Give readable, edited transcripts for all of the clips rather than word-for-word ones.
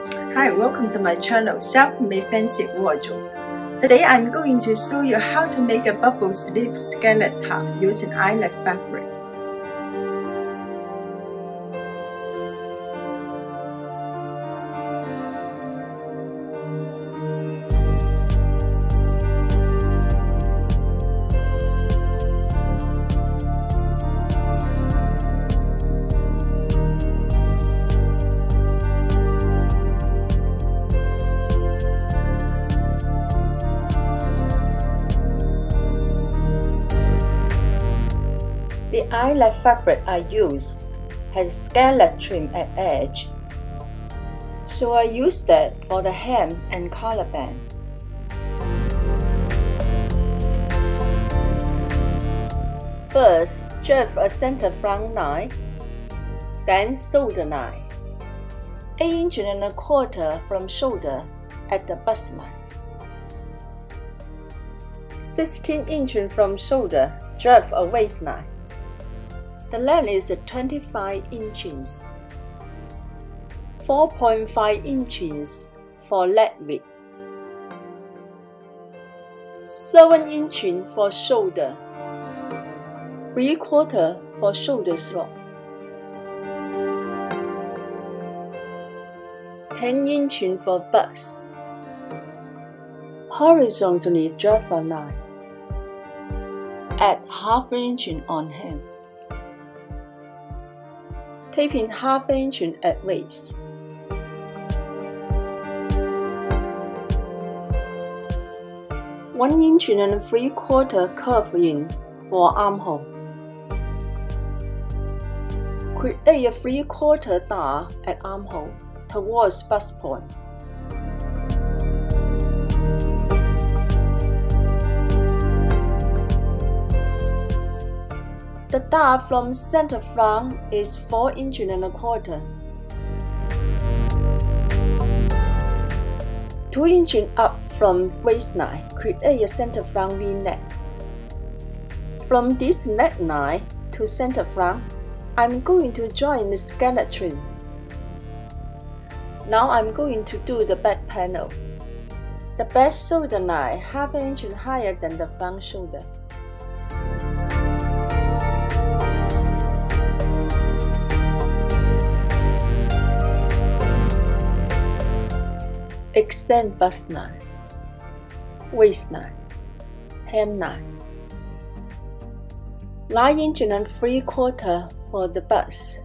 Hi, welcome to my channel, Self-Made Fancy Wardrobe. Today I'm going to show you how to make a bubble sleeve scallop top using eyelet fabric. The eyelet fabric I use has scallop trim at edge, so I use that for the hem and collar band. First, drape a center front line, then shoulder line, 8 1/4 from shoulder at the bust line. 16 inches from shoulder, drape a waistline. The length is 25 inches, 4.5 inches for leg width, 7 inches for shoulder, 3/4 for shoulder slope, 10 inches for bust. Horizontally drape a line. Add 1/2 inch on hem. Taping 1/2 inch at waist. One inch and 3/4 curve in for armhole. Create a 3/4 dart at armhole towards bust point. The dart from center front is 4 inches and 1/4. 2 inches up from waistline, create a center front V-neck. From this neckline to center front, I'm going to join the scallop trim. Now I'm going to do the back panel. The back shoulder line 1/2 inch higher than the front shoulder. Extend bust line, waistline, hemline. 9 inches and 3/4 for the bust.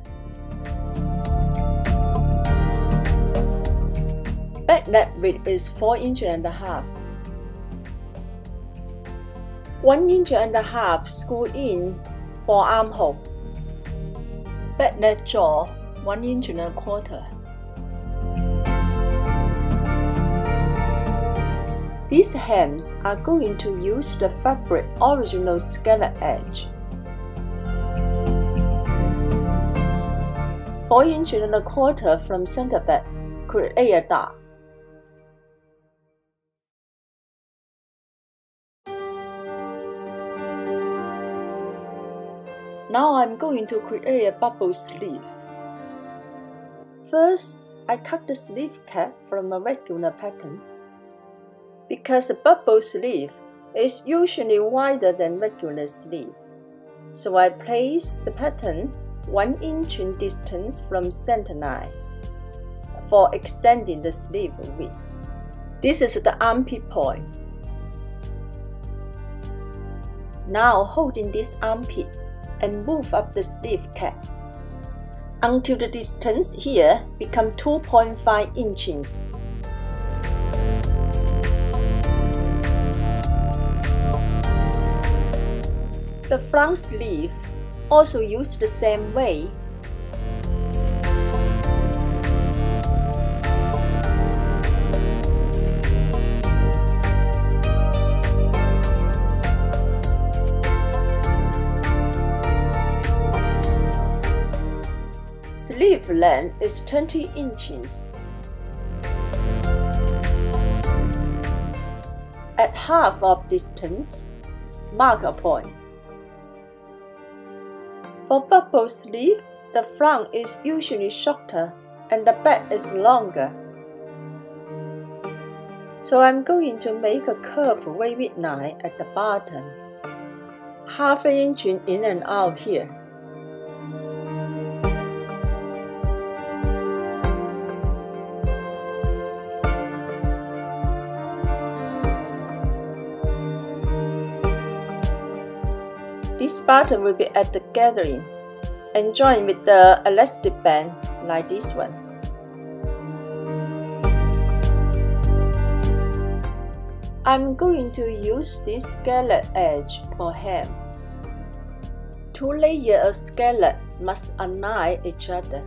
Back leg width is 4 inches and 1/2. 1 inch and 1/2 screw in for armhole. Back leg jaw 1 inch and 1/4. These hems are going to use the fabric original scallop edge. 4 inches and 1/4 from center back, create a dart. Now I'm going to create a bubble sleeve. First, I cut the sleeve cap from a regular pattern. Because a bubble sleeve is usually wider than regular sleeve, so I place the pattern 1 inch in distance from center line for extending the sleeve width. This is the armpit point. Now holding this armpit and move up the sleeve cap until the distance here becomes 2.5 inches. The front sleeve also used the same way. Sleeve length is 20 inches. At half of distance, mark a point. For bubble sleeve, the front is usually shorter and the back is longer. So I'm going to make a curved wavy line at the bottom, half an inch in and out here. This button will be at the gathering and join with the elastic band like this one. I'm going to use this scallop edge for hem. 2 layers of scallop must align each other.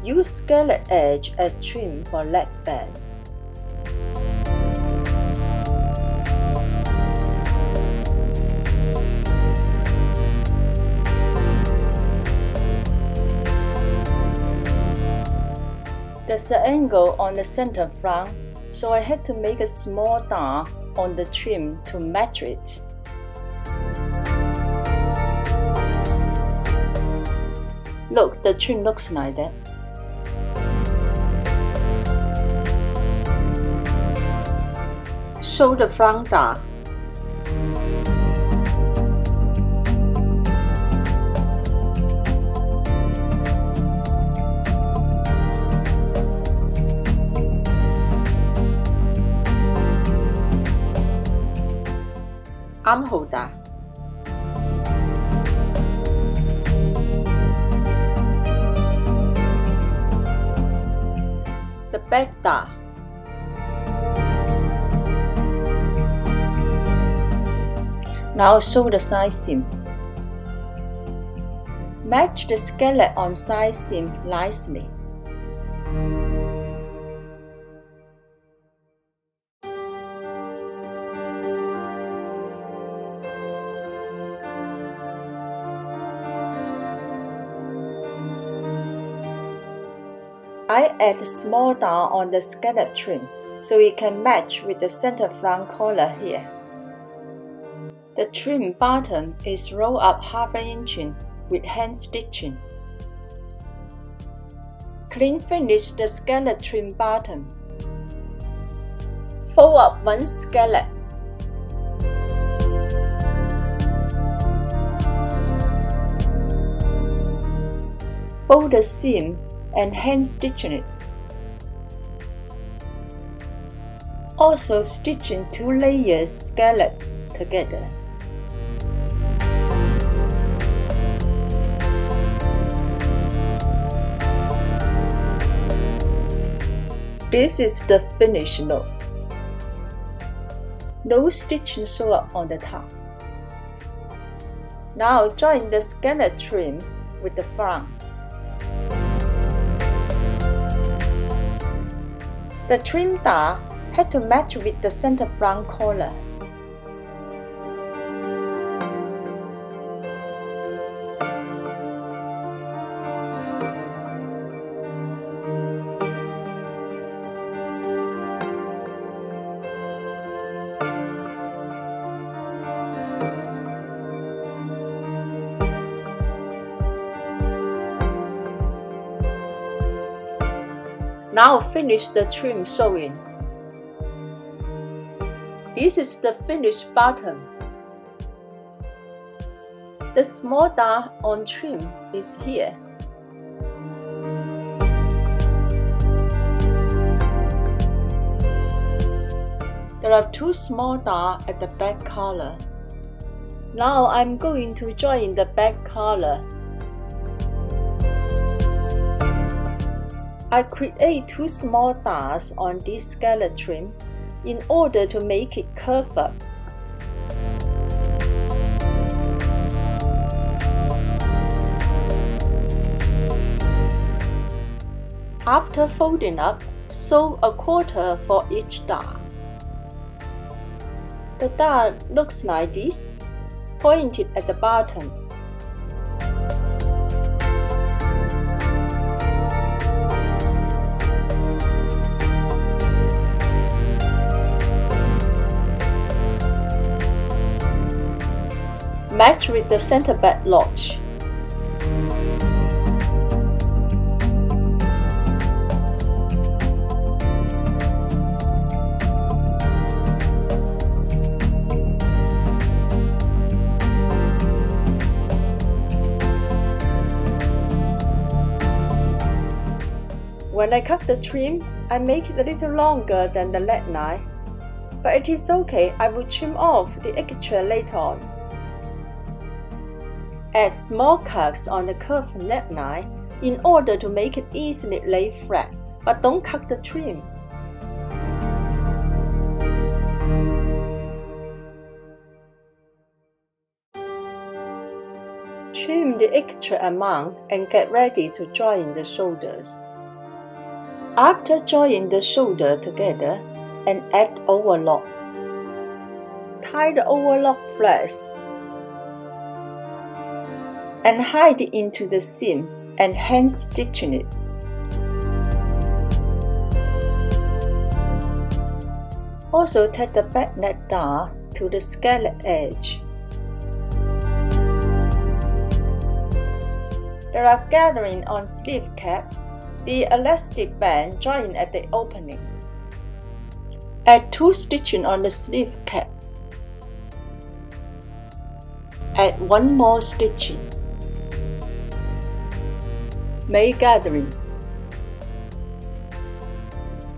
Use scallop edge as trim for leg band. There's an angle on the center front, so I had to make a small dart on the trim to match it. Look, the trim looks like that. Sew the front dart. Armhole dart. The back dart. Now sew the side seam. Match the scallop on side seam nicely. I add a small dart on the scallop trim so it can match with the center front collar here. The trim bottom is rolled up half an inch with hand stitching. Clean finish the scallop trim bottom. Fold up one scallop. Fold the seam and hand stitching it. Also stitching 2 layers scallop together. This is the finished look. No stitching sew up on the top. Now join the scallop trim with the front. The trim dart had to match with the center front collar. Now finish the trim sewing. This is the finished bottom. The small dart on trim is here. There are 2 small darts at the back collar. Now I'm going to join the back collar. I create 2 small darts on this scallop trim in order to make it curve up. After folding up, sew a quarter for each dart. The dart looks like this, pointed at the bottom. Match with the center back notch. when I cut the trim, I make it a little longer than the neckline, but it is okay, I will trim off the extra later on. Add small cuts on the curved neckline in order to make it easily lay flat, but don't cut the trim. Trim the extra amount and get ready to join the shoulders. After joining the shoulder together and add overlock, tie the overlock flaps and hide it into the seam and hand stitching it. Also take the back neck down to the scallop edge. There are gathering on sleeve cap, the elastic band join at the opening. Add 2 stitching on the sleeve cap. Add 1 more stitching. Make gathering.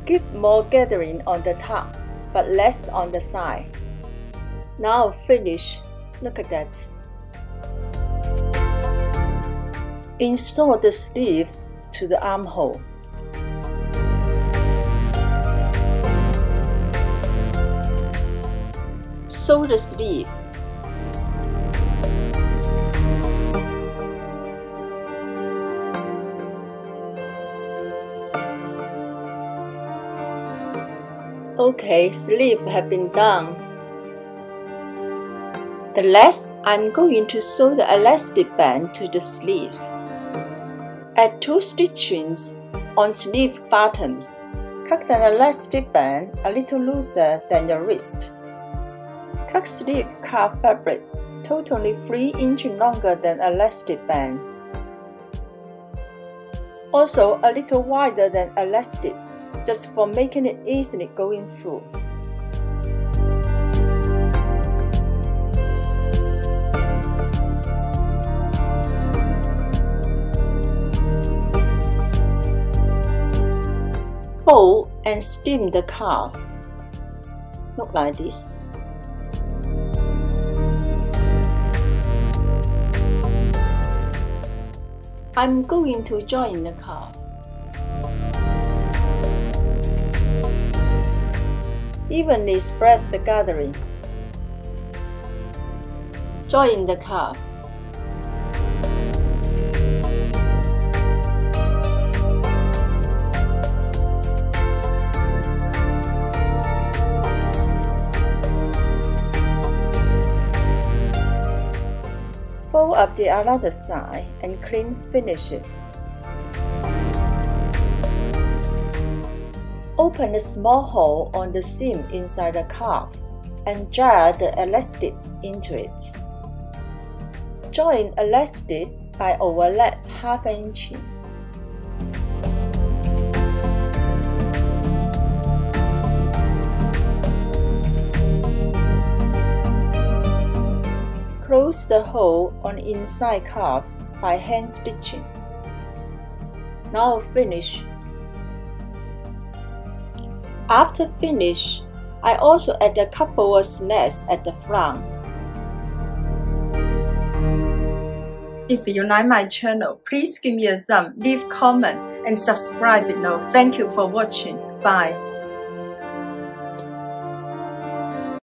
Give more gathering on the top, but less on the side. Now finish. Look at that. Install the sleeve to the armhole. Sew the sleeve. Okay, sleeve have been done. The last, I'm going to sew the elastic band to the sleeve. Add 2 stitchings on sleeve bottoms. Cut the elastic band a little looser than your wrist. Cut sleeve cuff fabric totally 3 inches longer than elastic band. Also a little wider than elastic, just for making it easily going through. Fold and steam the cuff. Look like this. I'm going to join the cuff. Evenly spread the gathering. Join the cuff. Fold up the other side and clean finish it. Open a small hole on the seam inside the cuff and drag the elastic into it. Join elastic by overlap ½ inch. Close the hole on inside cuff by hand stitching. Now finish. After finish, I also add a couple of slats at the front. If you like my channel, please give me a thumb, leave comment, and subscribe below. Thank you for watching. Bye.